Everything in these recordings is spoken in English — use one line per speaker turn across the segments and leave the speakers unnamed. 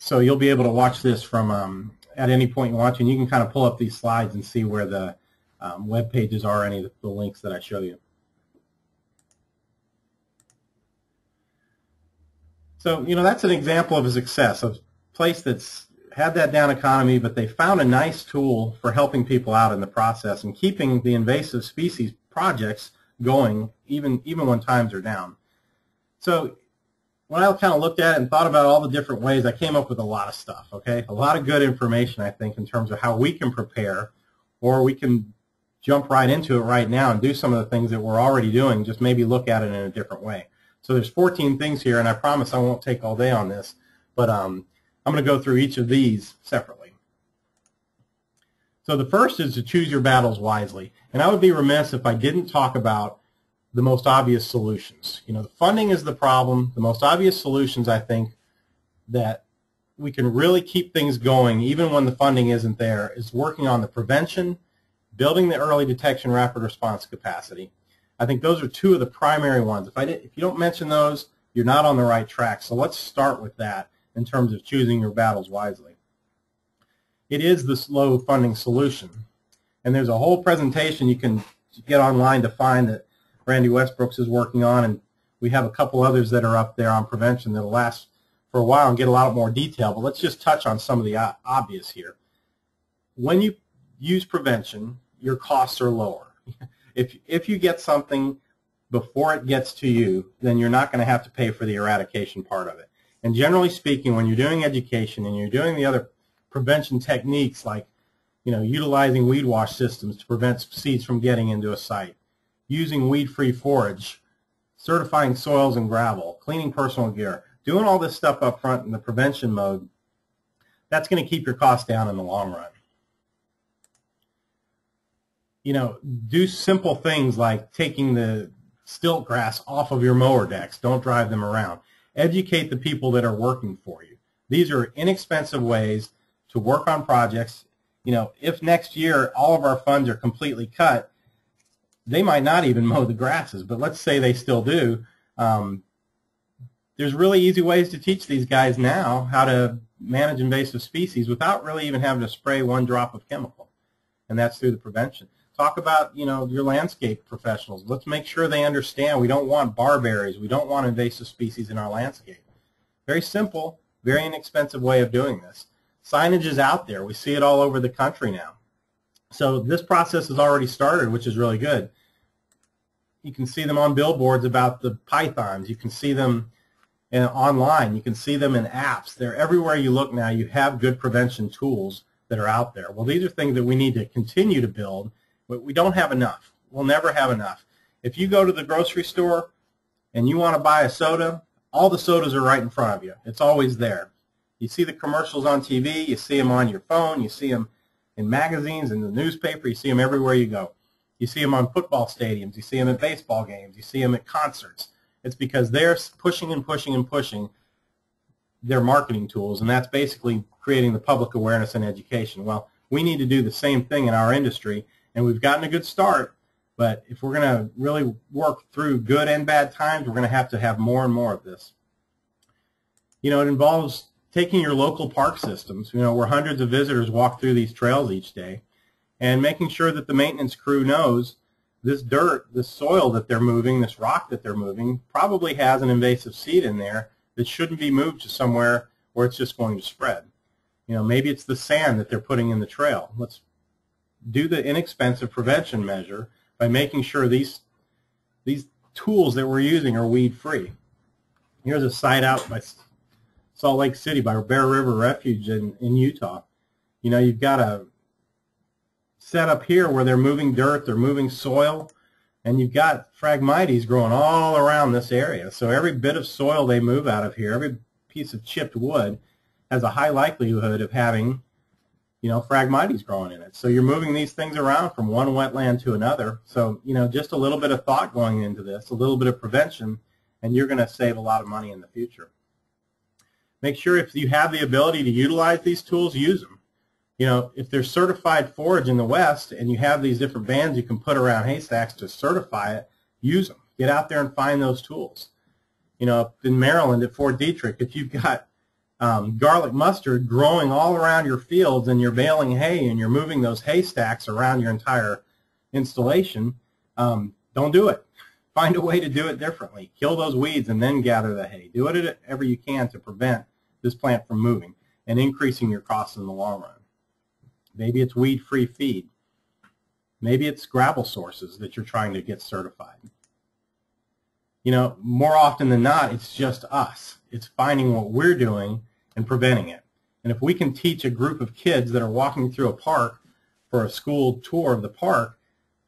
So you'll be able to watch this from at any point you want to, and you can kind of pull up these slides and see where the web pages are, any of the links that I show you. So, that's an example of a success, of a place that's had that down economy, but they found a nice tool for helping people out in the process and keeping the invasive species projects going even when times are down. So when I kind of looked at it and thought about all the different ways, I came up with a lot of stuff, okay? A lot of good information, I think, in terms of how we can prepare, or we can jump right into it right now and do some of the things that we're already doing, just maybe look at it in a different way. So there's 14 things here, and I promise I won't take all day on this, but I'm going to go through each of these separately. So the first is to choose your battles wisely. And I would be remiss if I didn't talk about the most obvious solutions. The funding is the problem. The most obvious solutions, I think, that we can really keep things going even when the funding isn't there, is working on the prevention, building the early detection rapid response capacity. I think those are two of the primary ones. If you don't mention those, you're not on the right track. So let's start with that in terms of choosing your battles wisely. It is the slow funding solution. And there's a whole presentation you can get online to find that Randy Westbrooks is working on, and we have a couple others that are up there on prevention that will last for a while and get a lot more detail. But let's just touch on some of the obvious here. When you use prevention, your costs are lower. If you get something before it gets to you, then you're not going to have to pay for the eradication part of it. And generally speaking, when you're doing education and you're doing the other prevention techniques like, utilizing weed wash systems to prevent seeds from getting into a site, using weed-free forage, certifying soils and gravel, cleaning personal gear, doing all this stuff up front in the prevention mode, that's going to keep your costs down in the long run. Do simple things like taking the stilt grass off of your mower decks. Don't drive them around. Educate the people that are working for you. These are inexpensive ways to work on projects. If next year all of our funds are completely cut, they might not even mow the grasses, but let's say they still do. There's really easy ways to teach these guys now how to manage invasive species without really even having to spray one drop of chemical, and that's through the prevention. Talk about, your landscape professionals. Let's make sure they understand we don't want barberries. We don't want invasive species in our landscape. Very simple, very inexpensive way of doing this. Signage is out there. We see it all over the country now. So this process has already started, which is really good. You can see them on billboards about the pythons. You can see them online. You can see them in apps. They're everywhere you look now. You have good prevention tools that are out there. Well, these are things that we need to continue to build, but we don't have enough. We'll never have enough. If you go to the grocery store and you want to buy a soda, all the sodas are right in front of you. It's always there. You see the commercials on TV. You see them on your phone. You see them in magazines, in the newspaper. You see them everywhere you go. You see them on football stadiums. You see them at baseball games. You see them at concerts. It's because they're pushing and pushing and pushing their marketing tools, and that's basically creating the public awareness and education. Well, we need to do the same thing in our industry, and we've gotten a good start, but if we're going to really work through good and bad times, we're going to have more and more of this. It involves taking your local park systems, where hundreds of visitors walk through these trails each day, and making sure that the maintenance crew knows this dirt, this soil that they're moving, this rock that they're moving, probably has an invasive seed in there that shouldn't be moved to somewhere where it's just going to spread. Maybe it's the sand that they're putting in the trail. Let's do the inexpensive prevention measure by making sure these tools that we're using are weed-free. Here's a site out by Salt Lake City by Bear River Refuge in Utah. You've got a setup here where they're moving dirt, they're moving soil, and you've got Phragmites growing all around this area. So every bit of soil they move out of here, every piece of chipped wood, has a high likelihood of having Phragmites growing in it. So you're moving these things around from one wetland to another. So, just a little bit of thought going into this, a little bit of prevention, and you're going to save a lot of money in the future. Make sure if you have the ability to utilize these tools, use them. If there's certified forage in the West and you have these different bands you can put around haystacks to certify it, use them. Get out there and find those tools. Up in Maryland at Fort Detrick, if you've got garlic mustard growing all around your fields, and you're baling hay and you're moving those haystacks around your entire installation, don't do it. Find a way to do it differently. Kill those weeds and then gather the hay. Do whatever you can to prevent this plant from moving and increasing your costs in the long run. Maybe it's weed-free feed. Maybe it's gravel sources that you're trying to get certified. You know, more often than not, it's just us. It's finding what we're doing and preventing it. And if we can teach a group of kids that are walking through a park for a school tour of the park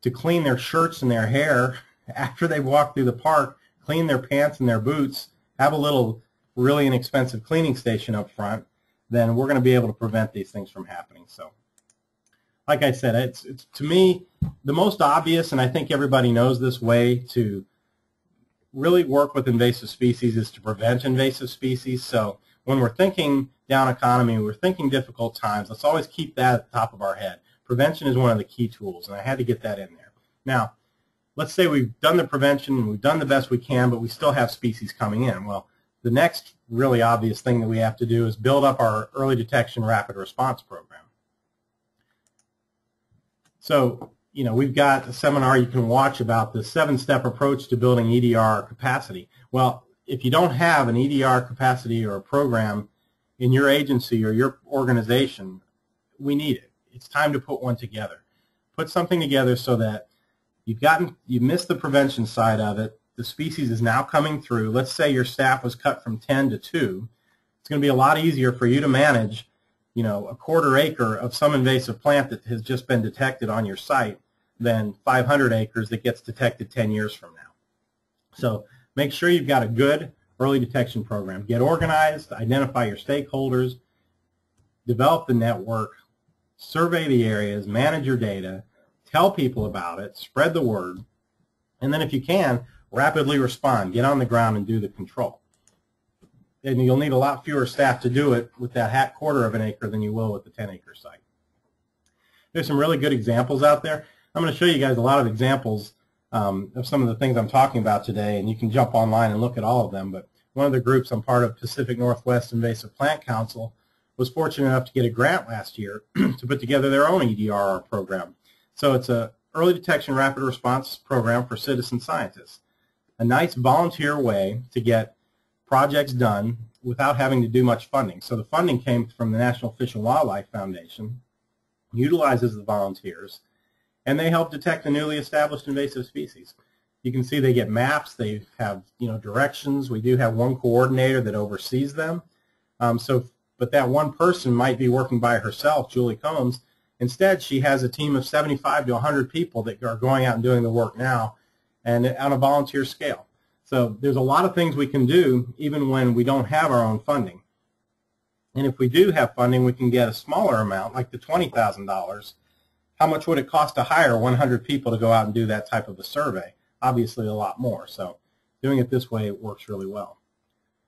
to clean their shirts and their hair after they've walked through the park, clean their pants and their boots, have a little really inexpensive cleaning station up front, then we're going to be able to prevent these things from happening. So, like I said, it's to me the most obvious, and I think everybody knows this way to really work with invasive species is to prevent invasive species. So when we're thinking down economy, we're thinking difficult times, let's always keep that at the top of our head. Prevention is one of the key tools, and I had to get that in there. Now, let's say we've done the prevention and we've done the best we can, but we still have species coming in. Well, the next really obvious thing that we have to do is build up our early detection rapid response program. So, you know, we've got a seminar you can watch about the 7-step approach to building EDR capacity. Well, if you don't have an EDR capacity or a program in your agency or your organization, we need it. It's time to put one together. Put something together so that you missed the prevention side of it. The species is now coming through. Let's say your staff was cut from 10 to 2. It's going to be a lot easier for you to manage, you know, a 1/4 acre of some invasive plant that has just been detected on your site than 500 acres that gets detected 10 years from now. So make sure you've got a good early detection program. Get organized, identify your stakeholders, develop the network, survey the areas, manage your data, tell people about it, spread the word, and then if you can, rapidly respond. Get on the ground and do the control. And you'll need a lot fewer staff to do it with that 1/4 of an acre than you will with the 10-acre site. There's some really good examples out there. I'm going to show you guys a lot of examples of some of the things I'm talking about today, and you can jump online and look at all of them. But one of the groups I'm part of, Pacific Northwest Invasive Plant Council, was fortunate enough to get a grant last year to put together their own EDR program. So it's a early detection rapid response program for citizen scientists. A nice volunteer way to get projects done without having to do much funding. So the funding came from the National Fish and Wildlife Foundation, utilizes the volunteers, and they help detect the newly established invasive species. You can see they get maps, they have, you know, directions. We do have one coordinator that oversees them. But that one person might be working by herself, Julie Combs. Instead, she has a team of 75 to 100 people that are going out and doing the work now, and on a volunteer scale. So there's a lot of things we can do even when we don't have our own funding. And if we do have funding, we can get a smaller amount, like the $20,000. How much would it cost to hire 100 people to go out and do that type of a survey? Obviously a lot more. So doing it this way, it works really well.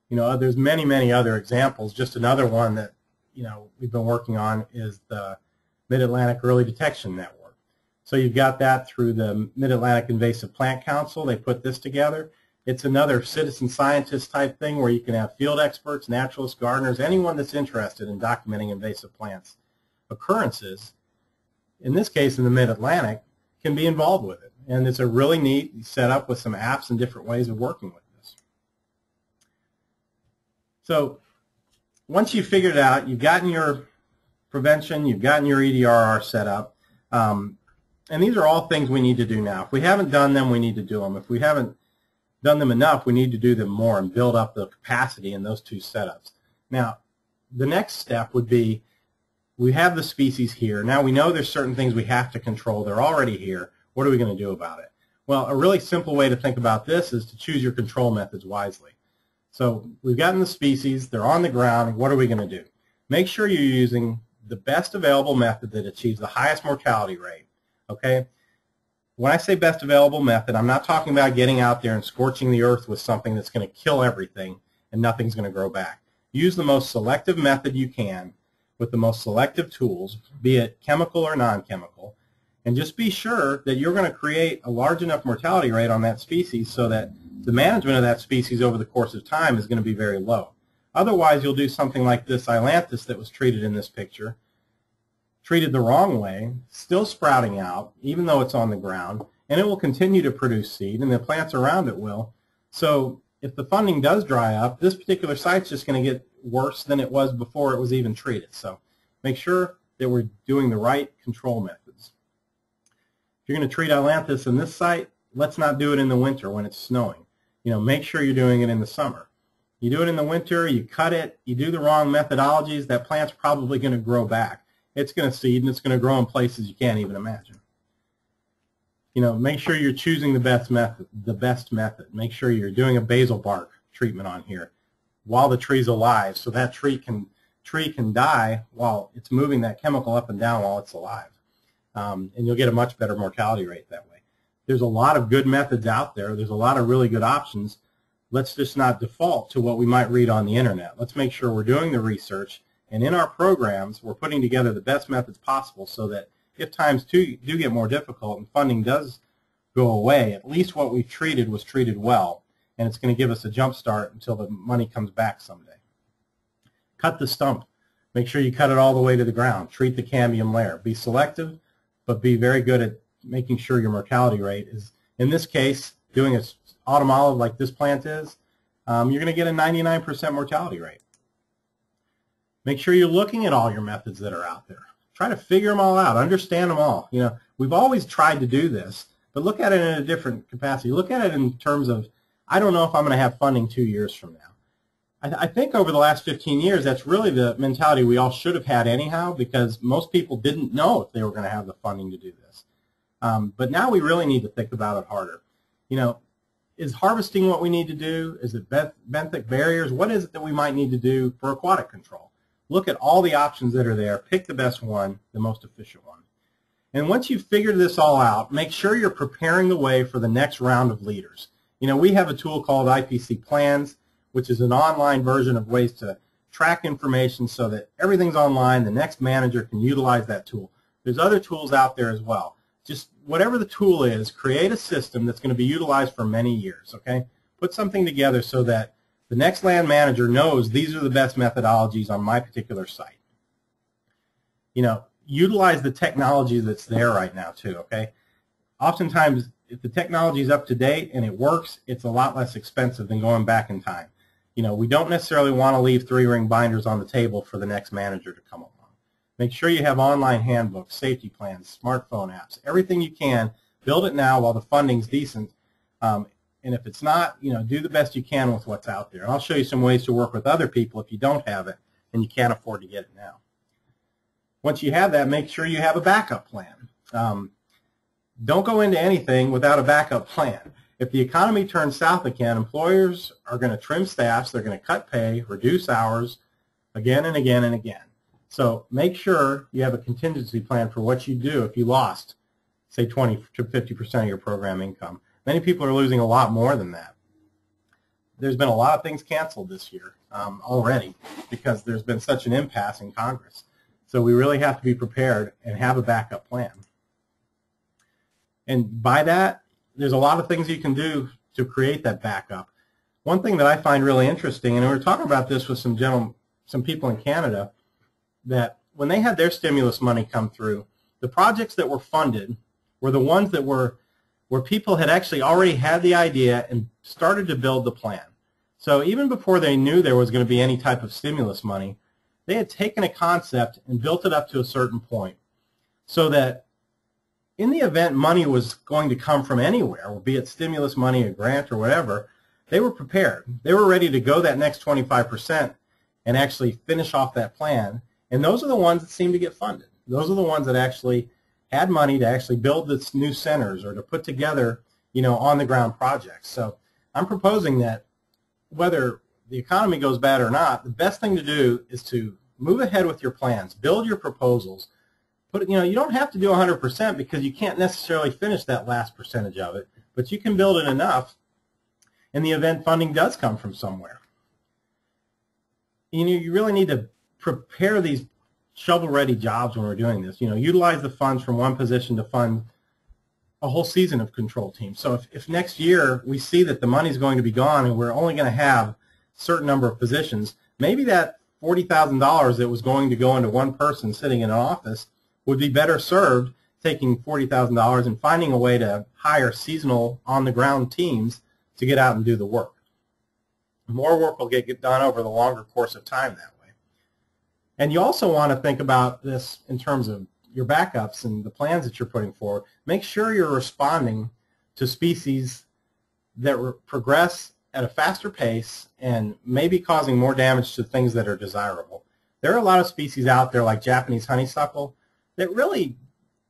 You know, there's many, many other examples. Just another one that, you know, we've been working on is the Mid-Atlantic Early Detection Network. So you've got that through the Mid-Atlantic Invasive Plant Council. They put this together. It's another citizen scientist type thing where you can have field experts, naturalists, gardeners, anyone that's interested in documenting invasive plants occurrences, in this case in the Mid-Atlantic, can be involved with it. And it's a really neat setup with some apps and different ways of working with this. So once you've figured it out, you've gotten your prevention, you've gotten your EDRR set up, and these are all things we need to do now. If we haven't done them, we need to do them. If we haven't done them enough, we need to do them more and build up the capacity in those two setups. Now, the next step would be, we have the species here. Now we know there's certain things we have to control. They're already here. What are we going to do about it? Well, a really simple way to think about this is to choose your control methods wisely. So we've gotten the species. They're on the ground. What are we going to do? Make sure you're using the best available method that achieves the highest mortality rate. Okay? When I say best available method, I'm not talking about getting out there and scorching the earth with something that's going to kill everything and nothing's going to grow back. Use the most selective method you can with the most selective tools, be it chemical or non-chemical, and just be sure that you're going to create a large enough mortality rate on that species so that the management of that species over the course of time is going to be very low. Otherwise, you'll do something like this ailanthus that was treated in this picture, treated the wrong way, still sprouting out, even though it's on the ground, and it will continue to produce seed, and the plants around it will. So if the funding does dry up, this particular site's just going to get worse than it was before it was even treated. So make sure that we're doing the right control methods. If you're going to treat ailanthus in this site, let's not do it in the winter when it's snowing. Make sure you're doing it in the summer. You do it in the winter, you cut it, you do the wrong methodologies, that plant's probably going to grow back. It's going to seed, and it's going to grow in places you can't even imagine. Make sure you're choosing the best method. Make sure you're doing a basal bark treatment on here while the tree's alive, so that tree can die while it's moving that chemical up and down while it's alive. And you'll get a much better mortality rate that way. There's a lot of good methods out there. There's a lot of really good options. Let's just not default to what we might read on the internet. Let's make sure we're doing the research, and in our programs we're putting together the best methods possible so that if times do get more difficult and funding does go away, at least what we've treated was treated well, and it's going to give us a jump start until the money comes back someday. Cut the stump. Make sure you cut it all the way to the ground. Treat the cambium layer. Be selective, but be very good at making sure your mortality rate is, in this case, doing an autumn olive like this plant is, you're going to get a 99% mortality rate. Make sure you're looking at all your methods that are out there. Try to figure them all out, understand them all. We've always tried to do this, but look at it in a different capacity. Look at it in terms of, I don't know if I'm going to have funding 2 years from now. I think over the last 15 years, that's really the mentality we all should have had anyhow, because most people didn't know if they were going to have the funding to do this. But now we really need to think about it harder. Is harvesting what we need to do? Is it benthic barriers? What is it that we might need to do for aquatic control? Look at all the options that are there. Pick the best one, the most efficient one. And once you've figured this all out, make sure you're preparing the way for the next round of leaders. We have a tool called IPC Plans, which is an online version of ways to track information so that everything's online. The next manager can utilize that tool. There's other tools out there as well. Just whatever the tool is, create a system that's going to be utilized for many years, okay? Put something together so that the next land manager knows these are the best methodologies on my particular site. Utilize the technology that's there right now too, okay? Oftentimes, if the technology is up to date and it works, it's a lot less expensive than going back in time. We don't necessarily want to leave 3-ring binders on the table for the next manager to come along. Make sure you have online handbooks, safety plans, smartphone apps, everything you can. Build it now while the funding's decent. And if it's not, do the best you can with what's out there. And I'll show you some ways to work with other people if you don't have it and you can't afford to get it now. Once you have that, make sure you have a backup plan. Don't go into anything without a backup plan. If the economy turns south again, employers are going to trim staffs, they're going to cut pay, reduce hours again and again and again. So make sure you have a contingency plan for what you do if you lost, say, 20 to 50% of your program income. Many people are losing a lot more than that. There's been a lot of things canceled this year already because there's been such an impasse in Congress. So we really have to be prepared and have a backup plan. And by that, there's a lot of things you can do to create that backup. One thing that I find really interesting, and we were talking about this with some people in Canada, that when they had their stimulus money come through, the projects that were funded were the ones that were where people had actually already had the idea and started to build the plan. So even before they knew there was going to be any type of stimulus money, they had taken a concept and built it up to a certain point so that in the event money was going to come from anywhere, be it stimulus money, a grant, or whatever, they were prepared. They were ready to go that next 25% and actually finish off that plan. And those are the ones that seem to get funded. Those are the ones that actually had money to actually build this new centers or to put together, on-the-ground projects. So I'm proposing that whether the economy goes bad or not, the best thing to do is to move ahead with your plans, build your proposals. You don't have to do 100% because you can't necessarily finish that last percentage of it, but you can build it enough in the event funding does come from somewhere. You really need to prepare these shovel-ready jobs when we're doing this. Utilize the funds from one position to fund a whole season of control teams. So if next year we see that the money's going to be gone and we're only going to have a certain number of positions, maybe that $40,000 that was going to go into one person sitting in an office would be better served taking $40,000 and finding a way to hire seasonal on-the-ground teams to get out and do the work. More work will get done over the longer course of time that way. And you also want to think about this in terms of your backups and the plans that you're putting forward. Make sure you're responding to species that progress at a faster pace and maybe causing more damage to things that are desirable. There are a lot of species out there like Japanese honeysuckle that really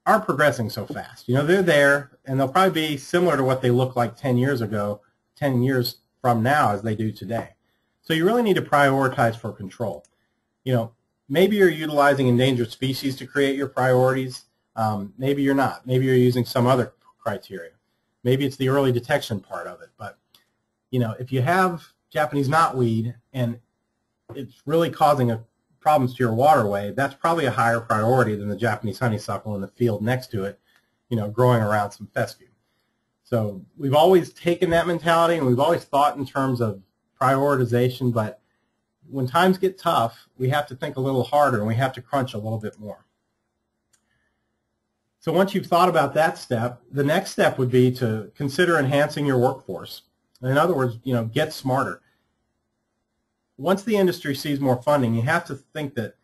aren't progressing so fast. You know, they're there and they'll probably be similar to what they looked like 10 years ago, 10 years from now as they do today. So you really need to prioritize for control. You know, maybe you're utilizing endangered species to create your priorities. Maybe you're not. Maybe you're using some other criteria. Maybe it's the early detection part of it. But, you know, if you have Japanese knotweed and it's really causing problems to your waterway, that's probably a higher priority than the Japanese honeysuckle in the field next to it, you know, growing around some fescue. So we've always taken that mentality and we've always thought in terms of prioritization, but when times get tough, we have to think a little harder and we have to crunch a little bit more. So once you've thought about that step, the next step would be to consider enhancing your workforce. In other words, you know, get smarter. Once the industry sees more funding, you have to think that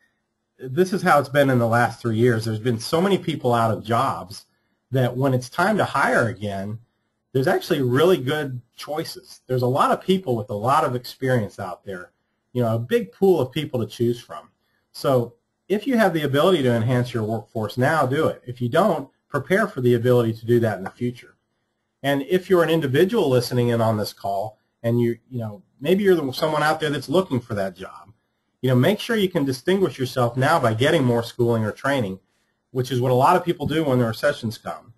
this is how it's been in the last 3 years. There's been so many people out of jobs that when it's time to hire again, there's actually really good choices. There's a lot of people with a lot of experience out there, you know, a big pool of people to choose from. So if you have the ability to enhance your workforce now, do it. If you don't, prepare for the ability to do that in the future. And if you're an individual listening in on this call, and you know, maybe you're someone out there that's looking for that job, you know, make sure you can distinguish yourself now by getting more schooling or training, which is what a lot of people do when the recessions come.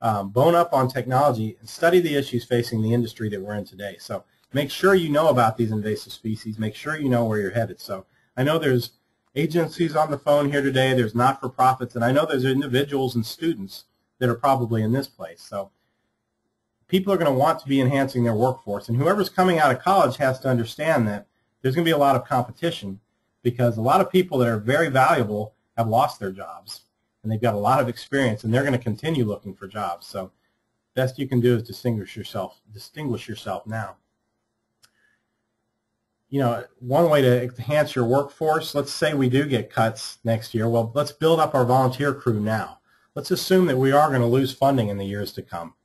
Bone up on technology and study the issues facing the industry that we're in today. So make sure you know about these invasive species. Make sure you know where you're headed. So I know there's agencies on the phone here today. There's not-for-profits, and I know there's individuals and students that are probably in this place. So people are going to want to be enhancing their workforce, and whoever's coming out of college has to understand that there's going to be a lot of competition because a lot of people that are very valuable have lost their jobs, and they've got a lot of experience, and they're going to continue looking for jobs. So best you can do is distinguish yourself now. You know, one way to enhance your workforce, let's say we do get cuts next year. Well, let's build up our volunteer crew now. Let's assume that we are going to lose funding in the years to come.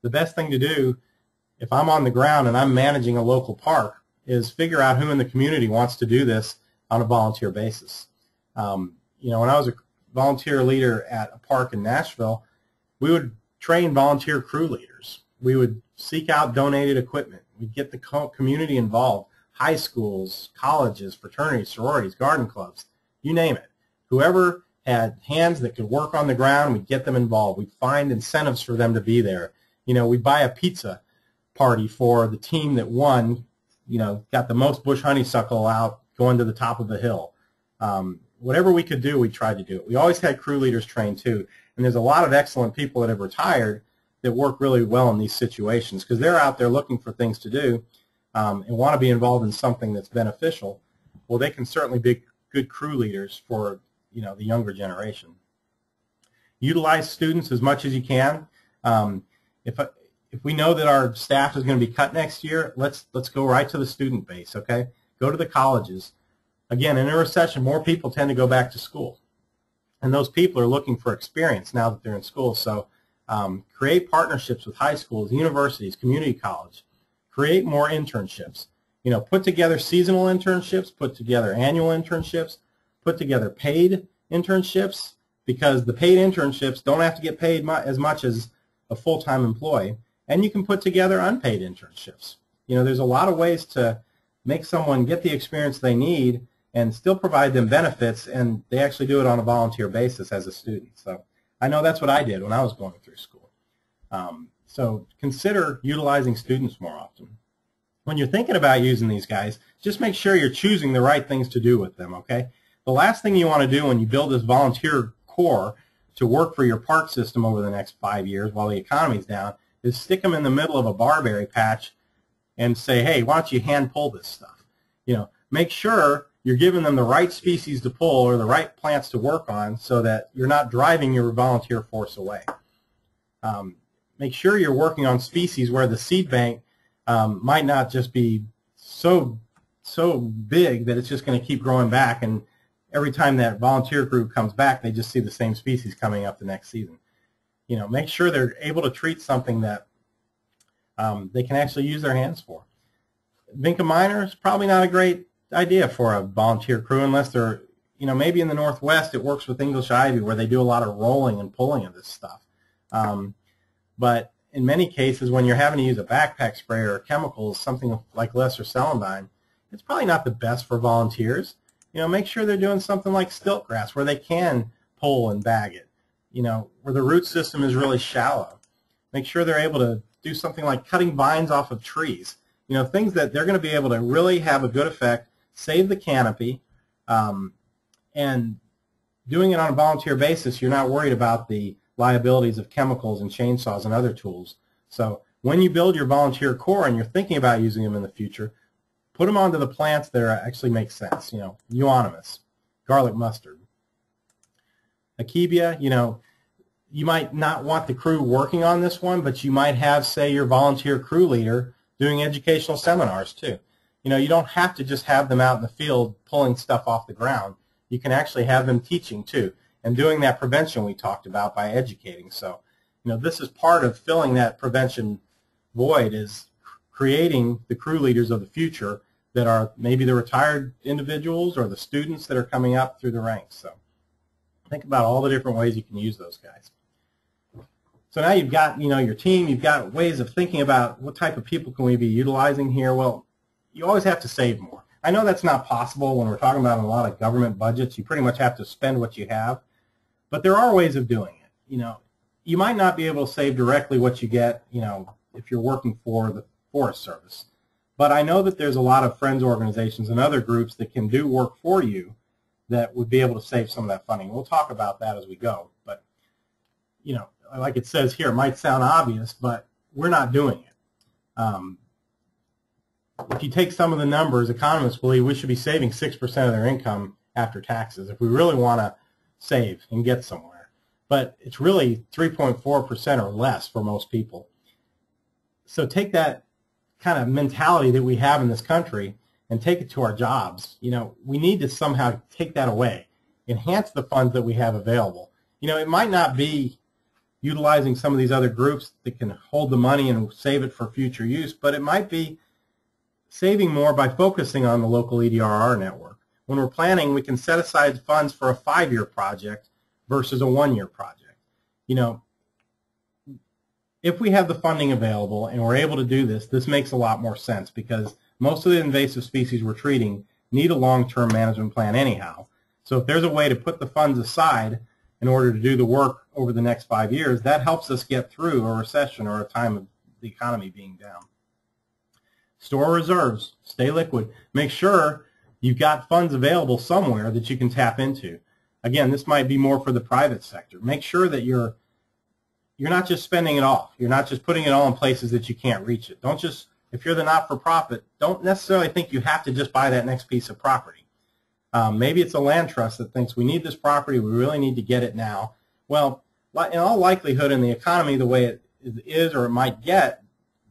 The best thing to do, if I'm on the ground and I'm managing a local park, is figure out who in the community wants to do this on a volunteer basis. You know, when I was a volunteer leader at a park in Nashville, we would train volunteer crew leaders. We would seek out donated equipment. We'd get the community involved, high schools, colleges, fraternities, sororities, garden clubs, you name it. Whoever had hands that could work on the ground, we'd get them involved. We'd find incentives for them to be there. You know, we'd buy a pizza party for the team that won, you know, got the most bush honeysuckle out going to the top of the hill. Whatever we could do, we tried to do it. We always had crew leaders trained too, and there's a lot of excellent people that have retired that work really well in these situations because they're out there looking for things to do and want to be involved in something that's beneficial. Well, they can certainly be good crew leaders for, you know, the younger generation. Utilize students as much as you can. If we know that our staff is going to be cut next year, let's go right to the student base, okay? Go to the colleges. Again, in a recession, more people tend to go back to school. And those people are looking for experience now that they're in school. So create partnerships with high schools, universities, community college. Create more internships. You know, put together seasonal internships, put together annual internships, put together paid internships, because the paid internships don't have to get paid as much as a full-time employee. And you can put together unpaid internships. You know, there's a lot of ways to make someone get the experience they need and still provide them benefits, and they actually do it on a volunteer basis as a student. So I know that's what I did when I was going through school. So consider utilizing students more often. When you're thinking about using these guys, just make sure you're choosing the right things to do with them, okay? The last thing you want to do when you build this volunteer corps to work for your park system over the next 5 years while the economy's down is stick them in the middle of a barberry patch and say, hey, why don't you hand pull this stuff? You know, make sure you're giving them the right species to pull or the right plants to work on so that you're not driving your volunteer force away. Make sure you're working on species where the seed bank might not just be so big that it's just going to keep growing back, and every time that volunteer group comes back, they just see the same species coming up the next season. You know, make sure they're able to treat something that they can actually use their hands for. Vinca minor is probably not a great idea for a volunteer crew unless they're, you know, maybe in the Northwest it works with English ivy where they do a lot of rolling and pulling of this stuff. But in many cases, when you're having to use a backpack sprayer or chemicals, something like lesser celandine, it's probably not the best for volunteers. You know, make sure they're doing something like stiltgrass where they can pull and bag it, you know, where the root system is really shallow. Make sure they're able to do something like cutting vines off of trees. You know, things that they're going to be able to really have a good effect, save the canopy, and doing it on a volunteer basis, you're not worried about the liabilities of chemicals and chainsaws and other tools. So when you build your volunteer corps and you're thinking about using them in the future, put them onto the plants that actually make sense. You know, euonymus, garlic mustard. Akebia, you know, you might not want the crew working on this one, but you might have, say, your volunteer crew leader doing educational seminars too. You know, you don't have to just have them out in the field pulling stuff off the ground. You can actually have them teaching too and doing that prevention we talked about by educating. So, you know, this is part of filling that prevention void, is creating the crew leaders of the future that are maybe the retired individuals or the students that are coming up through the ranks. So think about all the different ways you can use those guys. So now you've got, you know, your team, you've got ways of thinking about what type of people can we be utilizing here. Well, you always have to save more. I know that's not possible when we're talking about a lot of government budgets. You pretty much have to spend what you have, but there are ways of doing it. You know, you might not be able to save directly what you get, you know, if you're working for the Forest Service. But I know that there's a lot of friends organizations and other groups that can do work for you that would be able to save some of that funding. We'll talk about that as we go. But, you know, like it says here, it might sound obvious, but we're not doing it. If you take some of the numbers, economists believe we should be saving 6% of their income after taxes if we really want to save and get somewhere. But it's really 3.4% or less for most people. So take that kind of mentality that we have in this country and take it to our jobs. You know, we need to somehow take that away, enhance the funds that we have available. You know, it might not be utilizing some of these other groups that can hold the money and save it for future use, but it might be saving more by focusing on the local EDRR network. When we're planning, we can set aside funds for a 5-year project versus a 1-year project. You know, if we have the funding available and we're able to do this, this makes a lot more sense because most of the invasive species we're treating need a long-term management plan anyhow. So if there's a way to put the funds aside in order to do the work over the next 5 years, that helps us get through a recession or a time of the economy being down. Store reserves, stay liquid. Make sure you've got funds available somewhere that you can tap into. Again, this might be more for the private sector. Make sure that you're not just spending it all. You're not just putting it all in places that you can't reach it. Don't just, if you're the not-for-profit, don't necessarily think you have to just buy that next piece of property. Maybe it's a land trust that thinks we need this property, we really need to get it now. Well, in all likelihood, in the economy the way it is or it might get,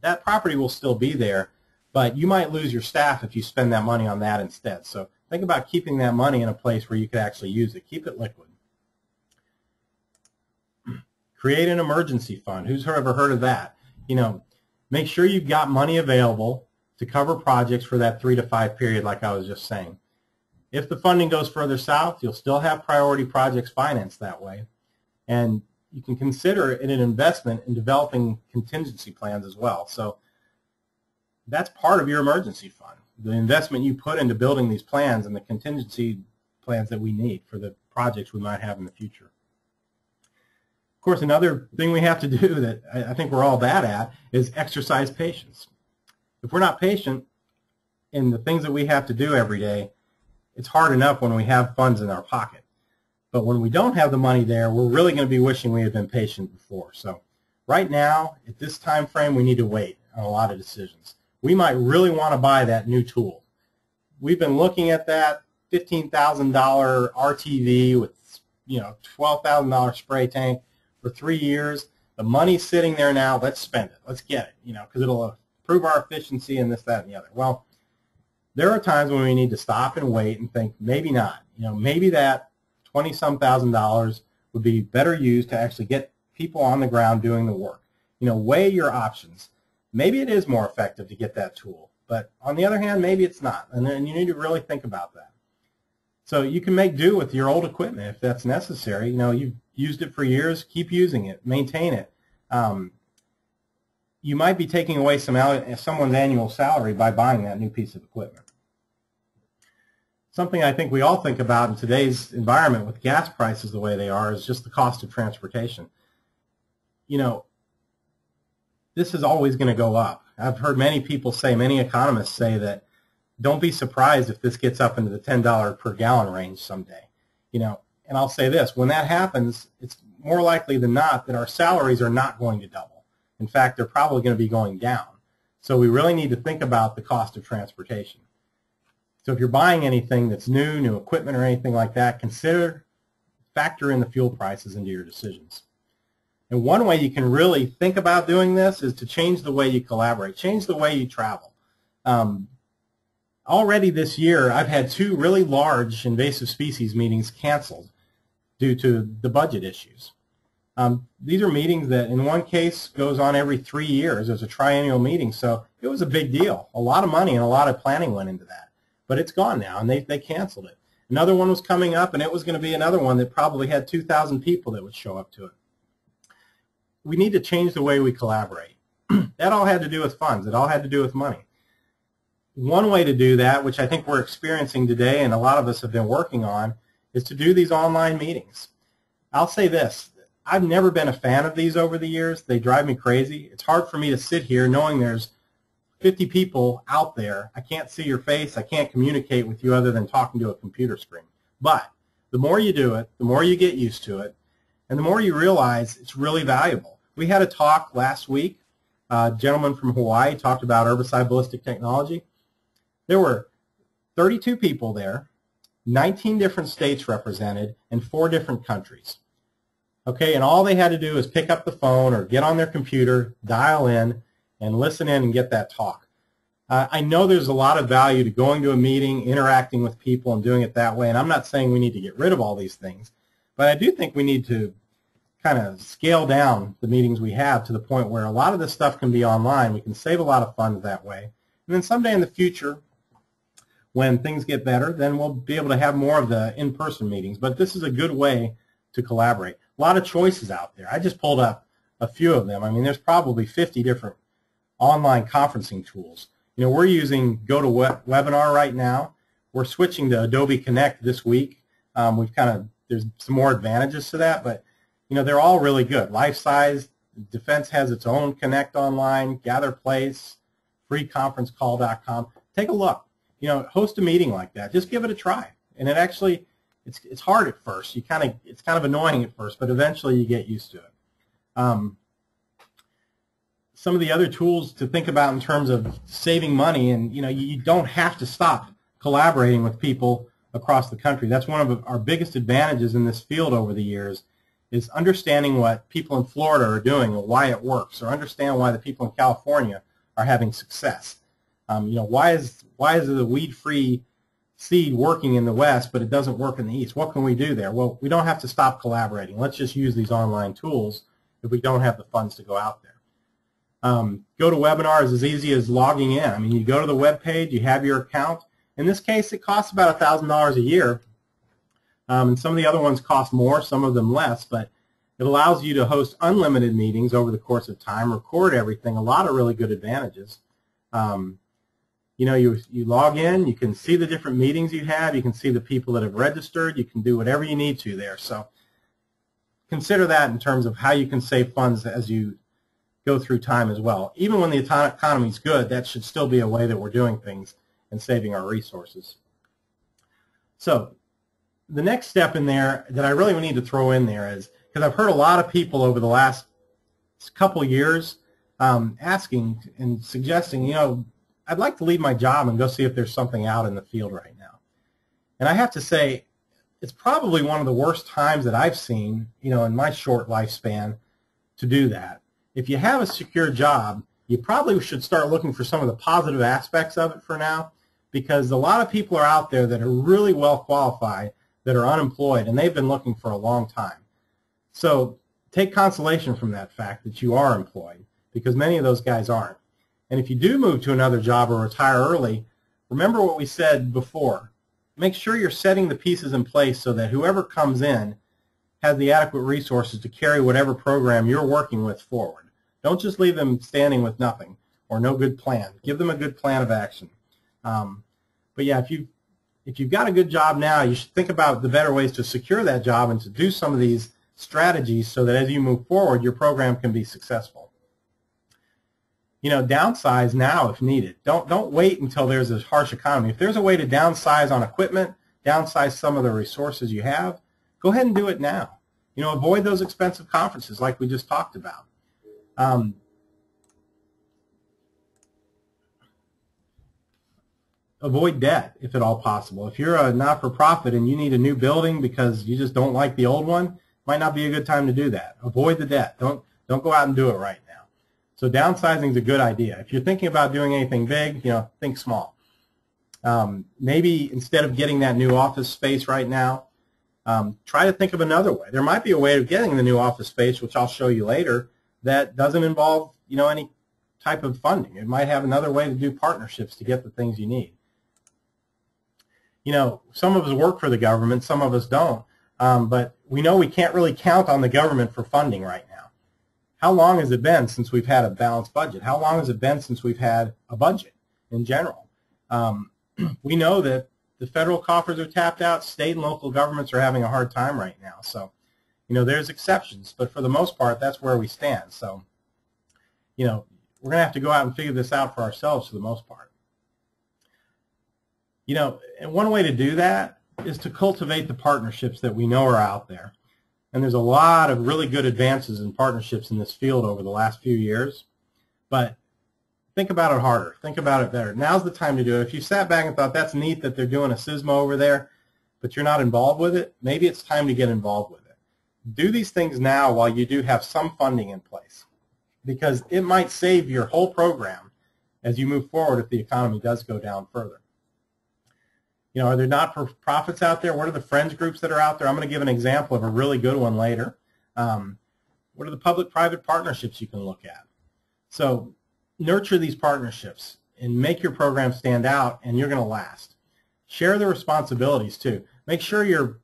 that property will still be there, but you might lose your staff if you spend that money on that instead. So think about keeping that money in a place where you could actually use it. Keep it liquid. Create an emergency fund. Who's ever heard of that? You know, make sure you've got money available to cover projects for that 3 to 5 period like I was just saying. If the funding goes further south, you'll still have priority projects financed that way. And you can consider it an investment in developing contingency plans as well. So that's part of your emergency fund, the investment you put into building these plans and the contingency plans that we need for the projects we might have in the future. Of course, another thing we have to do that I think we're all bad at is exercise patience. If we're not patient in the things that we have to do every day, it's hard enough when we have funds in our pocket. But when we don't have the money there, we're really going to be wishing we had been patient before. So right now, at this time frame, we need to wait on a lot of decisions. We might really want to buy that new tool. we've been looking at that $15,000 RTV with, $12,000 spray tank for 3 years. The money's sitting there now. Let's spend it. Let's get it, because it'll improve our efficiency and this, that, and the other. Well, there are times when we need to stop and wait and think, maybe not. Maybe that 20-some thousand dollars would be better used to actually get people on the ground doing the work. Weigh your options. Maybe it is more effective to get that tool, but on the other hand, maybe it's not, and then you need to really think about that. So you can make do with your old equipment if that's necessary. You've used it for years, keep using it, maintain it. You might be taking away someone's annual salary by buying that new piece of equipment. Something I think we all think about in today's environment with gas prices the way they are is just the cost of transportation. This is always going to go up. I've heard many people say, many economists say that don't be surprised if this gets up into the $10 per gallon range someday. And I'll say this, when that happens, it's more likely than not that our salaries are not going to double. In fact, they're probably going to be going down. So we really need to think about the cost of transportation. So if you're buying anything that's new equipment or anything like that, factor in the fuel prices into your decisions. And one way you can really think about doing this is to change the way you collaborate, change the way you travel. Already this year, I've had 2 really large invasive species meetings canceled due to the budget issues. These are meetings that, in one case, goes on every 3 years. There's a triennial meeting, so it was a big deal. A lot of money and a lot of planning went into that. But it's gone now, and they canceled it. Another one was coming up, and it was going to be another one that probably had 2,000 people that would show up to it. We need to change the way we collaborate. That all had to do with funds. It all had to do with money. One way to do that, which I think we're experiencing today and a lot of us have been working on, is to do these online meetings. I'll say this. I've never been a fan of these over the years. They drive me crazy. It's hard for me to sit here knowing there's 50 people out there. I can't see your face. I can't communicate with you other than talking to a computer screen. But the more you do it, the more you get used to it, and the more you realize it's really valuable. We had a talk last week. A gentleman from Hawaii talked about herbicide ballistic technology. There were 32 people there, 19 different states represented, and 4 different countries. Okay, and all they had to do is pick up the phone or get on their computer, dial in, and listen in and get that talk. I know there's a lot of value to going to a meeting, interacting with people, and doing it that way, and I'm not saying we need to get rid of all these things, but I do think we need to kind of scale down the meetings we have to the point where a lot of this stuff can be online. We can save a lot of funds that way. And then someday in the future, when things get better, then we'll be able to have more of the in-person meetings. But this is a good way to collaborate. A lot of choices out there. I just pulled up a few of them. I mean, there's probably 50 different online conferencing tools. We're using GoToWebinar right now. We're switching to Adobe Connect this week. There's some more advantages to that, but they're all really good. Life Size, Defense has its own Connect online, GatherPlace, freeconferencecall.com. Take a look. Host a meeting like that. Just give it a try. And it's hard at first. It's kind of annoying at first, but eventually you get used to it. Some of the other tools to think about in terms of saving money, and you don't have to stop collaborating with people across the country. That's one of our biggest advantages in this field over the years, is understanding what people in Florida are doing and why it works, or understand why the people in California are having success. Why is the weed-free seed working in the West, but it doesn't work in the East? What can we do there? Well, we don't have to stop collaborating. Let's just use these online tools if we don't have the funds to go out there. GoToWebinar is as easy as logging in. I mean, you go to the web page, you have your account. In this case, it costs about $1,000 a year. And some of the other ones cost more, some of them less, but it allows you to host unlimited meetings over the course of time, record everything, a lot of really good advantages. You log in, you can see the different meetings you have, you can see the people that have registered, you can do whatever you need to there. So consider that in terms of how you can save funds as you go through time as well. Even when the economy is good, that should still be a way that we're doing things and saving our resources. So the next step in there that I really need to throw in there is, because I've heard a lot of people over the last couple years asking and suggesting, I'd like to leave my job and go see if there's something out in the field right now. And I have to say, it's probably one of the worst times that I've seen, in my short lifespan to do that. If you have a secure job, you probably should start looking for some of the positive aspects of it for now, because a lot of people are out there that are really well qualified that are unemployed, and they've been looking for a long time. So take consolation from that fact that you are employed, because many of those guys aren't. And if you do move to another job or retire early, remember what we said before. Make sure you're setting the pieces in place so that whoever comes in has the adequate resources to carry whatever program you're working with forward. Don't just leave them standing with nothing or no good plan. Give them a good plan of action. But yeah, if you've got a good job now, you should think about the better ways to secure that job and to do some of these strategies so that as you move forward, your program can be successful. Downsize now if needed. Don't wait until there's a harsh economy. If there's a way to downsize on equipment, downsize some of the resources you have, go ahead and do it now. Avoid those expensive conferences like we just talked about. Avoid debt if at all possible. If you're a not-for-profit and you need a new building because you just don't like the old one, might not be a good time to do that. Avoid the debt. Don't go out and do it right now. So downsizing is a good idea. If you're thinking about doing anything big, think small. Maybe instead of getting that new office space right now, try to think of another way. There might be a way of getting the new office space, which I'll show you later, that doesn't involve any type of funding. It might have another way to do partnerships to get the things you need. Some of us work for the government, some of us don't, but we know we can't really count on the government for funding right now. How long has it been since we've had a balanced budget? How long has it been since we've had a budget in general? We know that the federal coffers are tapped out. State and local governments are having a hard time right now. So, there's exceptions, but for the most part, that's where we stand. So, we're going to have to go out and figure this out for ourselves for the most part. And one way to do that is to cultivate the partnerships that we know are out there. And there's a lot of really good advances in partnerships in this field over the last few years. But think about it harder. Think about it better. Now's the time to do it. If you sat back and thought, that's neat that they're doing a SISMA over there, but you're not involved with it, maybe it's time to get involved with it. Do these things now while you do have some funding in place, because it might save your whole program as you move forward if the economy does go down further. Are there not-for-profits out there? What are the friends groups that are out there? I'm going to give an example of a really good one later. What are the public-private partnerships you can look at? So nurture these partnerships and make your program stand out, and you're going to last. Share the responsibilities, too. Make sure you're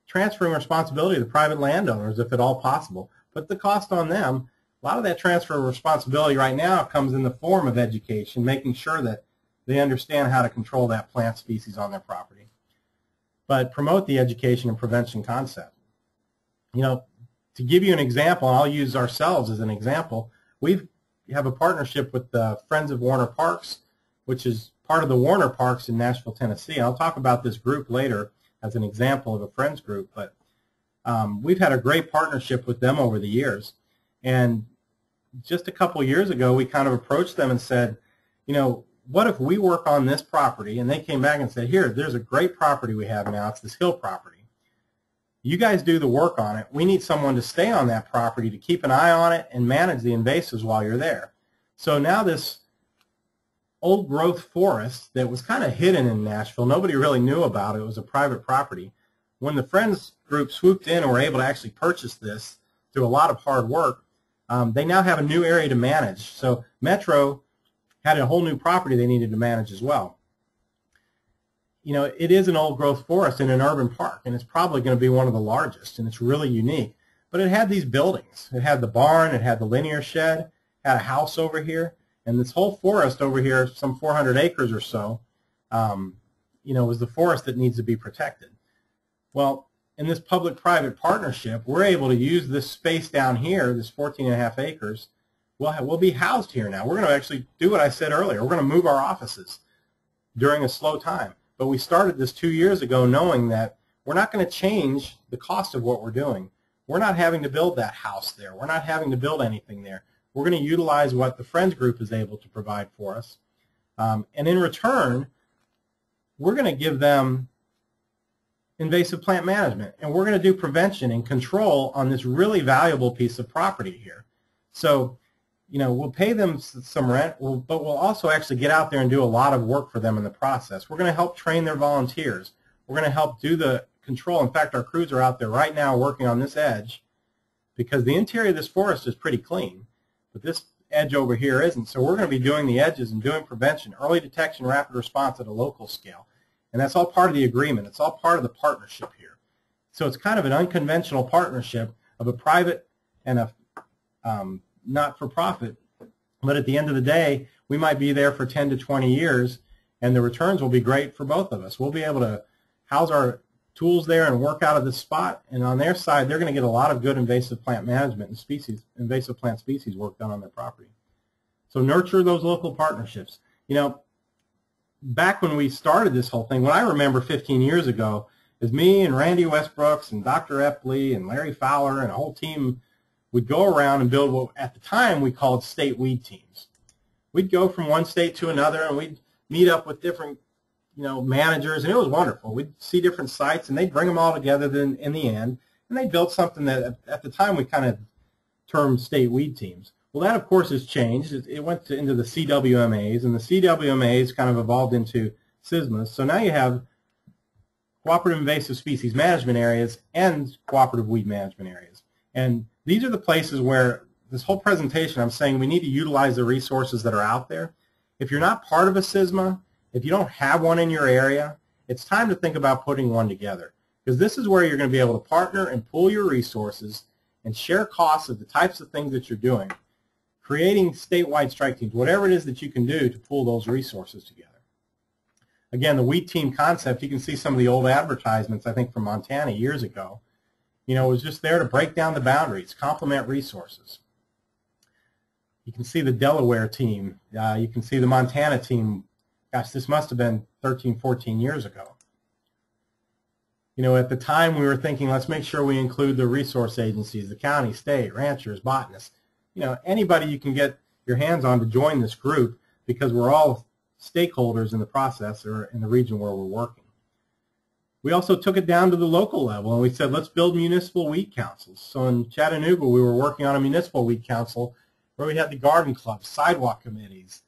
transferring responsibility to private landowners if at all possible. Put the cost on them. A lot of that transfer of responsibility right now comes in the form of education, making sure that they understand how to control that plant species on their property. But promote the education and prevention concept. To give you an example, and I'll use ourselves as an example, we have a partnership with the Friends of Warner Parks, which is part of the Warner Parks in Nashville, Tennessee. I'll talk about this group later as an example of a friends group, but we've had a great partnership with them over the years. And just a couple years ago, we kind of approached them and said, what if we work on this property? And they came back and said, here, there's a great property we have now. It's this hill property. You guys do the work on it. We need someone to stay on that property to keep an eye on it and manage the invasives while you're there. So now this old growth forest that was kind of hidden in Nashville, nobody really knew about it. It was a private property. When the Friends group swooped in and were able to actually purchase this through a lot of hard work, they now have a new area to manage. So Metro had a whole new property they needed to manage as well. It is an old growth forest in an urban park, and it's probably going to be one of the largest, and it's really unique. But it had these buildings. It had the barn, it had the linear shed, had a house over here, and this whole forest over here, some 400 acres or so, was the forest that needs to be protected. Well, in this public-private partnership, we're able to use this space down here, this 14.5 acres. We'll be housed here now. We're going to actually do what I said earlier. We're going to move our offices during a slow time. But we started this 2 years ago knowing that we're not going to change the cost of what we're doing. We're not having to build that house there. We're not having to build anything there. We're going to utilize what the Friends group is able to provide for us. And in return, we're going to give them invasive plant management, and we're going to do prevention and control on this really valuable piece of property here. So, you know, we'll pay them some rent, but we'll also actually get out there and do a lot of work for them in the process. We're going to help train their volunteers. We're going to help do the control. In fact, our crews are out there right now working on this edge because the interior of this forest is pretty clean, but this edge over here isn't. So we're going to be doing the edges and doing prevention, early detection, rapid response at a local scale. And that's all part of the agreement. It's all part of the partnership here. So it's kind of an unconventional partnership of a private and a not-for-profit. But at the end of the day, we might be there for 10 to 20 years, and the returns will be great for both of us. We'll be able to house our tools there and work out of this spot. And on their side, they're going to get a lot of good invasive plant management and invasive plant species work done on their property. So nurture those local partnerships. You know, back when we started this whole thing, what I remember 15 years ago is me and Randy Westbrooks and Dr. Epley and Larry Fowler and a whole team would go around and build what at the time we called state weed teams. We'd go from one state to another and we'd meet up with different, you know, managers, and it was wonderful. We'd see different sites and they'd bring them all together in the end, and they built something that at the time we kind of termed state weed teams. Well, that, of course, has changed. It went into the CWMAs, and the CWMAs kind of evolved into SISMAs. So now you have cooperative invasive species management areas and cooperative weed management areas. And these are the places where this whole presentation I'm saying we need to utilize the resources that are out there. If you're not part of a SISMA, if you don't have one in your area, it's time to think about putting one together, because this is where you're going to be able to partner and pool your resources and share costs of the types of things that you're doing, creating statewide strike teams, whatever it is that you can do to pool those resources together. Again, the weed team concept, you can see some of the old advertisements, I think, from Montana years ago. You know, it was just there to break down the boundaries, complement resources. You can see the Delaware team. You can see the Montana team. Gosh, this must have been 13, 14 years ago. You know, at the time we were thinking, let's make sure we include the resource agencies, the county, state, ranchers, botanists. You know, anybody you can get your hands on to join this group, because we're all stakeholders in the process or in the region where we're working. We also took it down to the local level, and we said, let's build municipal weed councils. So in Chattanooga, we were working on a municipal weed council where we had the garden clubs, sidewalk committees,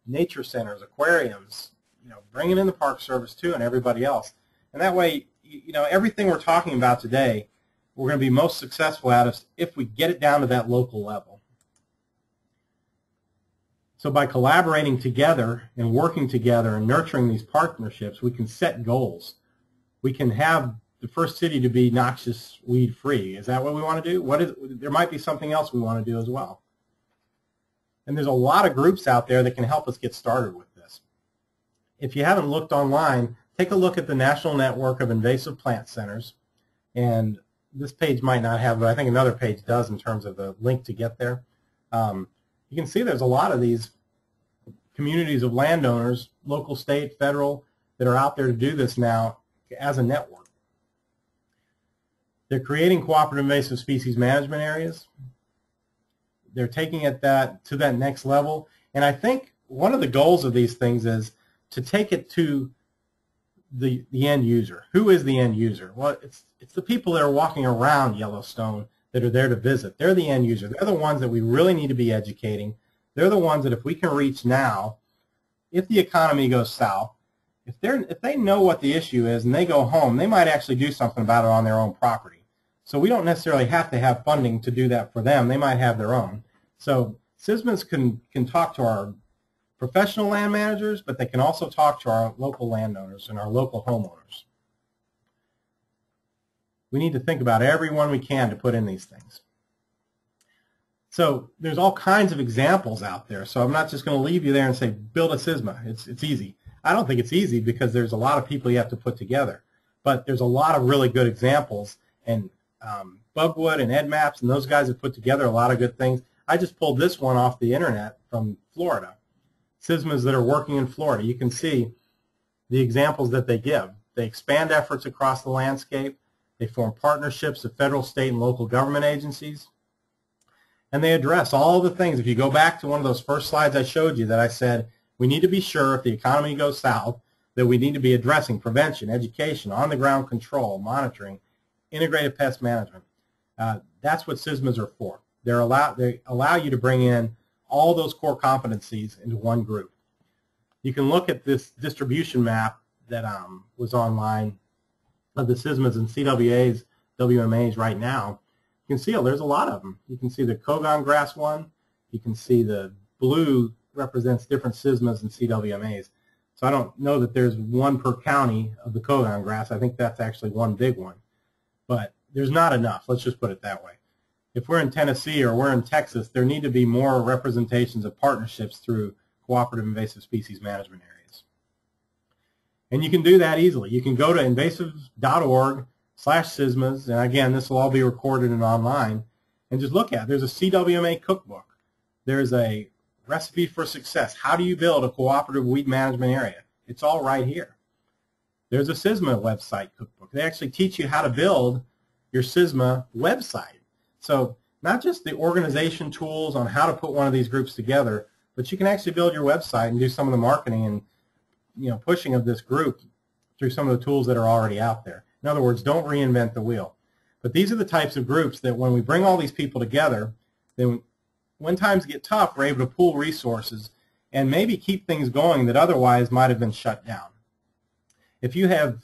nature centers, aquariums, you know, bringing in the Park Service too and everybody else. And that way, you know, everything we're talking about today, we're going to be most successful at it if we get it down to that local level. So by collaborating together and working together and nurturing these partnerships, we can set goals. We can have the first city to be noxious weed free. Is that what we want to do? There might be something else we want to do as well. And there's a lot of groups out there that can help us get started with this. If you haven't looked online, take a look at the National Network of Invasive Plant Centers. And this page might not have, but I think another page does in terms of the link to get there. You can see there's a lot of these communities of landowners, local, state, federal, that are out there to do this now as a network. They're creating cooperative invasive species management areas. They're taking it to that next level. And I think one of the goals of these things is to take it to the end user. Who is the end user? Well, it's the people that are walking around Yellowstone that are there to visit. They're the end user. They're the ones that we really need to be educating. They're the ones that if we can reach now, if the economy goes south, if they know what the issue is and they go home, they might actually do something about it on their own property. So we don't necessarily have to have funding to do that for them. They might have their own. So SISMAs can talk to our professional land managers, but they can also talk to our local landowners and our local homeowners. We need to think about everyone we can to put in these things. So there's all kinds of examples out there. So I'm not just going to leave you there and say, build a SISMA. It's easy. I don't think it's easy because there's a lot of people you have to put together. But there's a lot of really good examples. And Bugwood and EdMaps and those guys have put together a lot of good things. I just pulled this one off the internet from Florida. SISMAs that are working in Florida. You can see the examples that they give. They expand efforts across the landscape. They form partnerships of federal, state, and local government agencies. And they address all the things. If you go back to one of those first slides I showed you that I said, We need to be sure if the economy goes south that we need to be addressing prevention, education, on-the-ground control, monitoring, integrated pest management. That's what SISMAs are for. They allow you to bring in all those core competencies into one group. You can look at this distribution map that was online of the SISMAs and CWAs, WMAs right now. You can see there's a lot of them. You can see the Kogon grass one. You can see the blue represents different SISMAs and CWMAs. So I don't know that there's one per county of the Kogon grass. I think that's actually one big one. But there's not enough. Let's just put it that way. If we're in Tennessee or we're in Texas, there need to be more representations of partnerships through cooperative invasive species management areas. And you can do that easily. You can go to invasives.org/SISMAs, and again, this will all be recorded and online, and just look at it. There's a CWMA cookbook. There's a recipe for success. How do you build a cooperative weed management area? It's all right here. There's a SISMA website cookbook. They actually teach you how to build your SISMA website. So not just the organization tools on how to put one of these groups together, but you can actually build your website and do some of the marketing and pushing of this group through some of the tools that are already out there. In other words, don't reinvent the wheel. But these are the types of groups that when we bring all these people together, then when times get tough, we're able to pool resources and maybe keep things going that otherwise might have been shut down. If you have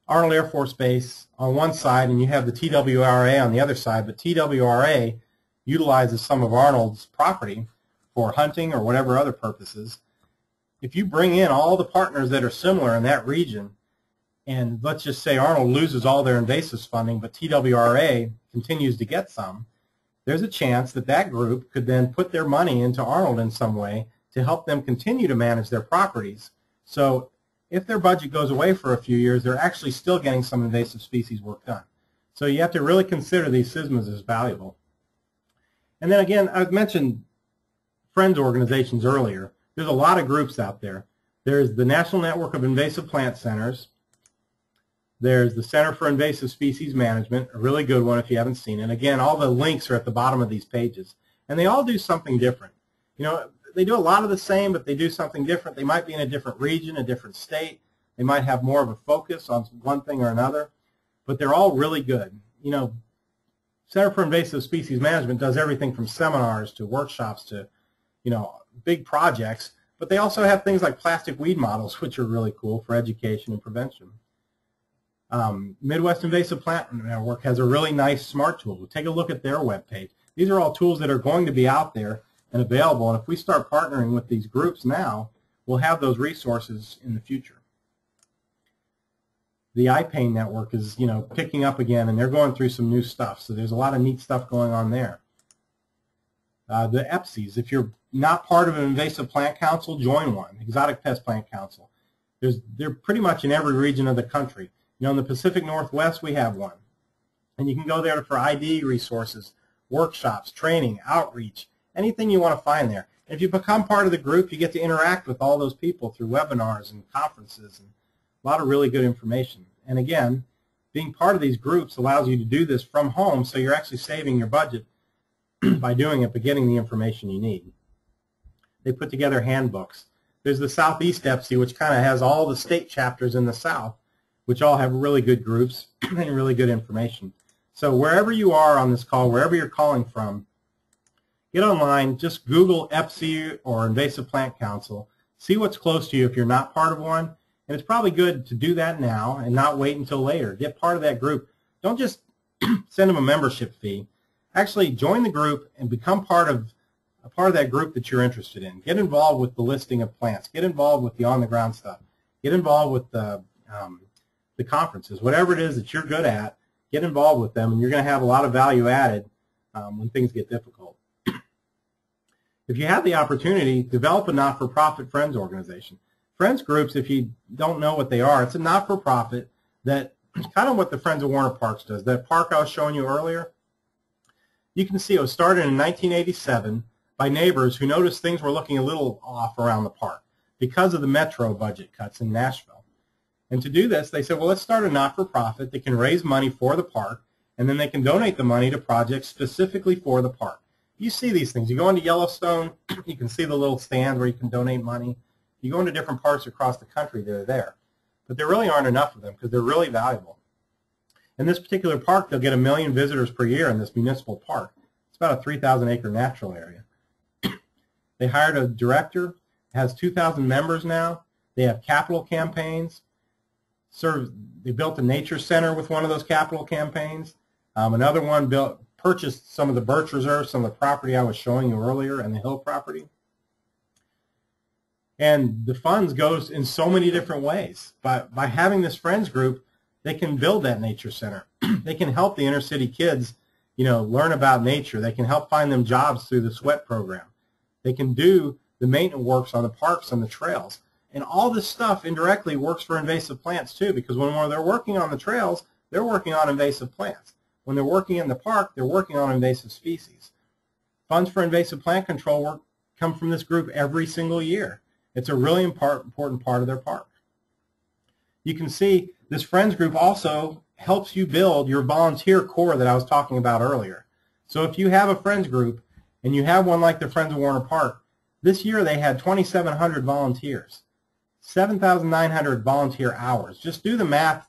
Arnold Air Force Base on one side and you have the TWRA on the other side, but TWRA utilizes some of Arnold's property for hunting or whatever other purposes, if you bring in all the partners that are similar in that region, and let's just say Arnold loses all their invasives funding, but TWRA continues to get some, there's a chance that that group could then put their money into Arnold in some way to help them continue to manage their properties. So if their budget goes away for a few years, they're actually still getting some invasive species work done. So you have to really consider these SISMAs as valuable. And then again, I've mentioned friends organizations earlier. There's a lot of groups out there. There's the National Network of Invasive Plant Centers. There's the Center for Invasive Species Management, a really good one if you haven't seen it. Again, all the links are at the bottom of these pages. And they all do something different. They do a lot of the same, but they do something different. They might be in a different region, a different state. They might have more of a focus on one thing or another. But they're all really good. Center for Invasive Species Management does everything from seminars to workshops to, big projects, but they also have things like plastic weed models, which are really cool for education and prevention. Midwest Invasive Plant Network has a really nice smart tool. Take a look at their webpage. These are all tools that are going to be out there and available, and if we start partnering with these groups now, we'll have those resources in the future. The iPain network is, picking up again, and they're going through some new stuff, so there's a lot of neat stuff going on there. The EPSIs, if you're not part of an invasive plant council, join one, Exotic Pest Plant Council. They're pretty much in every region of the country. In the Pacific Northwest, we have one. And you can go there for ID resources, workshops, training, outreach, anything you want to find there. And if you become part of the group, you get to interact with all those people through webinars and conferences and a lot of really good information. And again, being part of these groups allows you to do this from home, so you're actually saving your budget by doing it, but getting the information you need. They put together handbooks. There's the Southeast EPSI, which kind of has all the state chapters in the South, which all have really good groups and really good information. So wherever you are on this call, wherever you're calling from, get online, just Google EPSI or Invasive Plant Council, see what's close to you if you're not part of one, and it's probably good to do that now and not wait until later. Get part of that group. Don't just send them a membership fee. Actually join the group and become part of that group that you're interested in. Get involved with the listing of plants. Get involved with the on-the-ground stuff. Get involved with the conferences. Whatever it is that you're good at, get involved with them, and you're going to have a lot of value added when things get difficult. If you have the opportunity, develop a not-for-profit friends organization. Friends groups, if you don't know what they are, it's a not-for-profit that is kind of what the Friends of Warner Parks does. That park I was showing you earlier, you can see it was started in 1987 by neighbors who noticed things were looking a little off around the park because of the metro budget cuts in Nashville. And to do this, they said, well, let's start a not-for-profit that can raise money for the park, and then they can donate the money to projects specifically for the park. You see these things. You go into Yellowstone, you can see the little stand where you can donate money. You go into different parts across the country, they're there. But there really aren't enough of them because they're really valuable. In this particular park, they'll get 1 million visitors per year in this municipal park. It's about a 3,000-acre natural area. They hired a director. It has 2,000 members now. They have capital campaigns. They built a nature center with one of those capital campaigns. Another one purchased some of the birch reserves, some of the property I was showing you earlier, and the hill property. And the funds goes in so many different ways. But by having this friends group, they can build that nature center. They can help the inner city kids, learn about nature. They can help find them jobs through the SWEAT program. They can do the maintenance works on the parks and the trails. And all this stuff indirectly works for invasive plants too, because when they're working on the trails, they're working on invasive plants. When they're working in the park, they're working on invasive species. Funds for invasive plant control work come from this group every single year. It's a really important part of their park. You can see this friends group also helps you build your volunteer corps that I was talking about earlier. So if you have a friends group and you have one like the Friends of Warner Park, this year they had 2,700 volunteers, 7,900 volunteer hours. Just do the math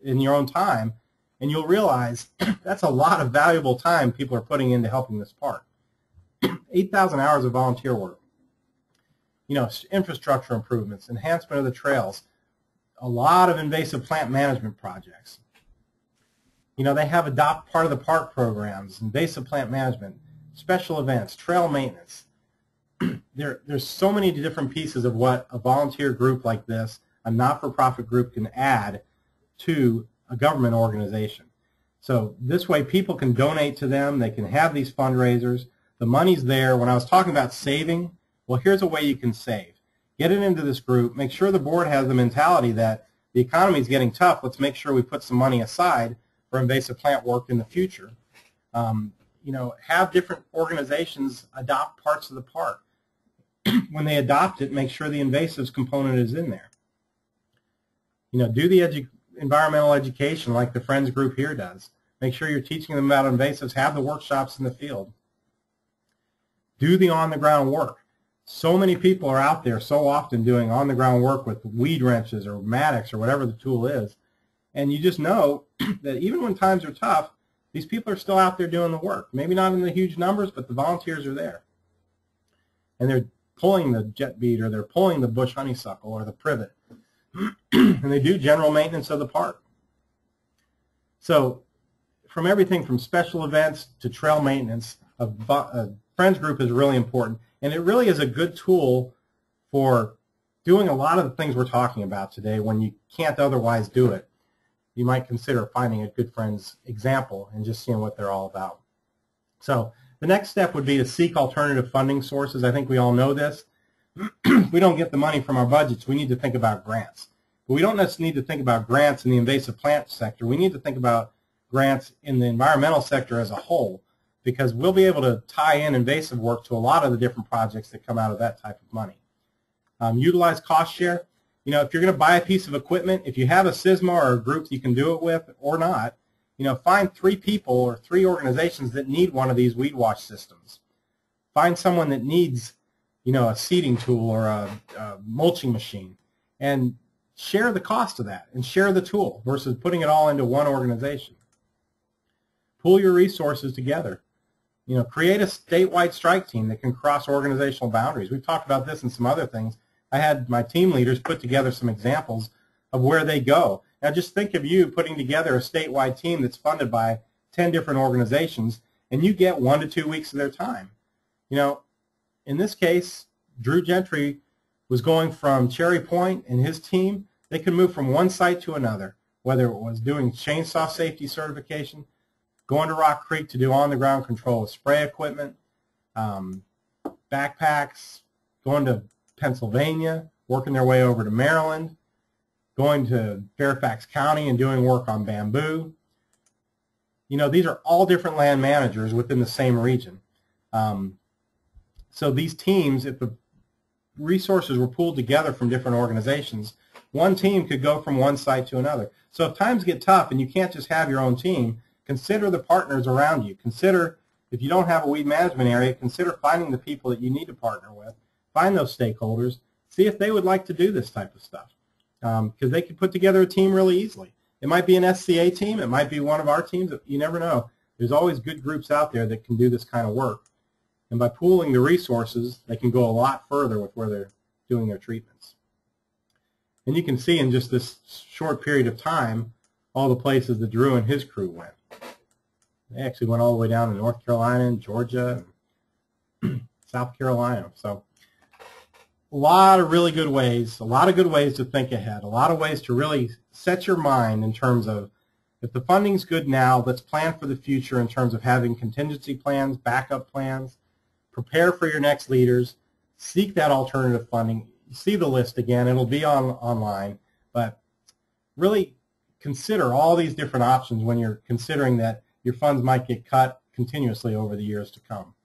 in your own time and you'll realize that's a lot of valuable time people are putting into helping this park. 8,000 hours of volunteer work. Infrastructure improvements, enhancement of the trails, a lot of invasive plant management projects. They have adopt part of the park programs, invasive plant management, special events, trail maintenance. There's so many different pieces of what a volunteer group like this, a not-for-profit group, can add to a government organization. So this way people can donate to them, they can have these fundraisers, the money's there. When I was talking about saving, well, here's a way you can save. Get it into this group. Make sure the board has the mentality that the economy is getting tough. Let's make sure we put some money aside for invasive plant work in the future. Have different organizations adopt parts of the park. When they adopt it, make sure the invasives component is in there. Do the environmental education like the Friends group here does. Make sure you're teaching them about invasives. Have the workshops in the field. Do the on-the-ground work. So many people are out there so often doing on-the-ground work with weed wrenches or mattocks or whatever the tool is. And you just know that even when times are tough, these people are still out there doing the work. Maybe not in the huge numbers, but the volunteers are there. And they're pulling the jet bead, or they're pulling the bush honeysuckle or the privet. And they do general maintenance of the park. So from everything from special events to trail maintenance, a friends group is really important. And it really is a good tool for doing a lot of the things we're talking about today when you can't otherwise do it. You might consider finding a good friends example and just seeing what they're all about. So the next step would be to seek alternative funding sources. I think we all know this. We don't get the money from our budgets. We need to think about grants. But we don't necessarily need to think about grants in the invasive plant sector. We need to think about grants in the environmental sector as a whole, because we'll be able to tie in invasive work to a lot of the different projects that come out of that type of money. Utilize cost share. If you're going to buy a piece of equipment, if you have a SISMA or a group you can do it with or not, find 3 people or 3 organizations that need one of these weed wash systems. Find someone that needs, a seeding tool or a mulching machine, and share the cost of that and share the tool versus putting it all into one organization. Pool your resources together. Create a statewide strike team that can cross organizational boundaries. We've talked about this and some other things. I had my team leaders put together some examples of where they go. Now just think of you putting together a statewide team that's funded by 10 different organizations, and you get 1 to 2 weeks of their time. In this case, Drew Gentry was going from Cherry Point and his team. They could move from one site to another, whether it was doing chainsaw safety certification, going to Rock Creek to do on-the-ground control of spray equipment, backpacks, going to Pennsylvania, working their way over to Maryland, going to Fairfax County and doing work on bamboo. These are all different land managers within the same region. So these teams, if the resources were pooled together from different organizations, one team could go from one site to another. So if times get tough and you can't just have your own team, consider the partners around you. Consider, if you don't have a weed management area, consider finding the people that you need to partner with. Find those stakeholders, see if they would like to do this type of stuff, because they could put together a team really easily. It might be an SCA team. It might be one of our teams. You never know. There's always good groups out there that can do this kind of work. And by pooling the resources, they can go a lot further with where they're doing their treatments. And you can see in just this short period of time all the places that Drew and his crew went. They actually went all the way down to North Carolina and Georgia and South Carolina. So a lot of really good ways, a lot of good ways to think ahead, a lot of ways to really set your mind in terms of, if the funding's good now, let's plan for the future in terms of having contingency plans, backup plans, prepare for your next leaders, seek that alternative funding. You see the list again, it'll be online, but really consider all these different options when you're considering that your funds might get cut continuously over the years to come.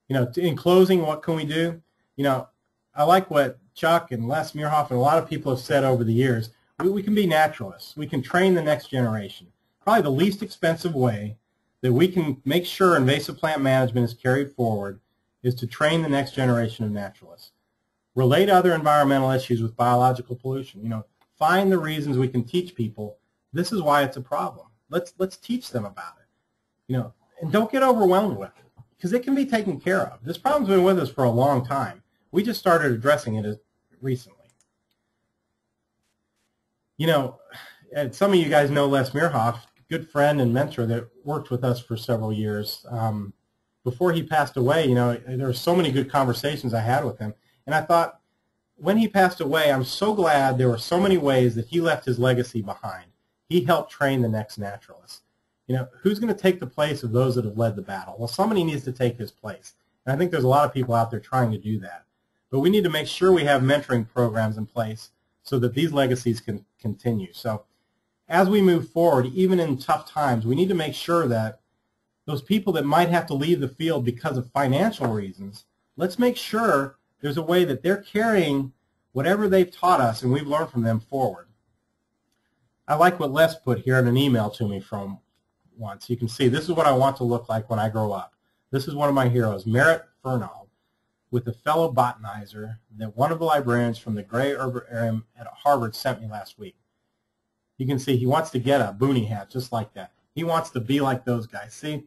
You know, in closing, what can we do? You know, I like what Chuck and Les Muirhoff and a lot of people have said over the years. We can be naturalists. We can train the next generation. Probably the least expensive way that we can make sure invasive plant management is carried forward is to train the next generation of naturalists. Relate other environmental issues with biological pollution. You know, find the reasons we can teach people this is why it's a problem. Let's teach them about it. You know, and don't get overwhelmed with it, because it can be taken care of. This problem's been with us for a long time. We just started addressing it recently. You know, some of you guys know Les Muirhoff, good friend and mentor that worked with us for several years. Before he passed away, you know, there were so many good conversations I had with him. And I thought, when he passed away, I'm so glad there were so many ways that he left his legacy behind. He helped train the next naturalists. You know, who's going to take the place of those that have led the battle? Well, somebody needs to take his place. And I think there's a lot of people out there trying to do that. But we need to make sure we have mentoring programs in place so that these legacies can continue. So as we move forward, even in tough times, we need to make sure that those people that might have to leave the field because of financial reasons, let's make sure there's a way that they're carrying whatever they've taught us and we've learned from them forward. I like what Les put here in an email to me from once. You can see this is what I want to look like when I grow up. This is one of my heroes, Merritt Fernald, with a fellow botanizer that one of the librarians from the Gray Herbarium at Harvard sent me last week. You can see he wants to get a boonie hat just like that. He wants to be like those guys. See,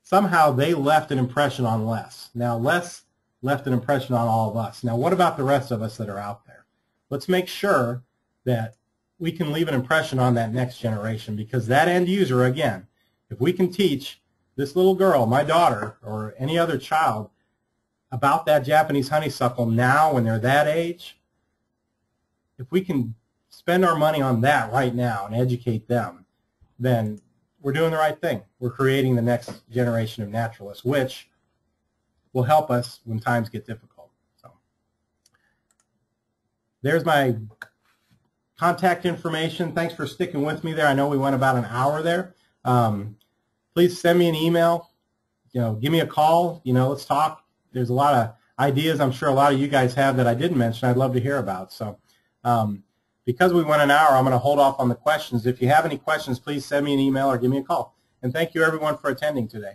somehow they left an impression on Les. Now Les left an impression on all of us. Now what about the rest of us that are out there? Let's make sure that we can leave an impression on that next generation, because that end user, again, if we can teach this little girl, my daughter, or any other child about that Japanese honeysuckle now when they're that age, if we can spend our money on that right now and educate them, then we're doing the right thing. We're creating the next generation of naturalists, which will help us when times get difficult. So there's my contact information. Thanks for sticking with me there. I know we went about an hour there. Please send me an email. You know, give me a call. You know, let's talk. There's a lot of ideas I'm sure a lot of you guys have that I didn't mention I'd love to hear about. So because we went an hour, I'm going to hold off on the questions. If you have any questions, please send me an email or give me a call. And thank you, everyone, for attending today.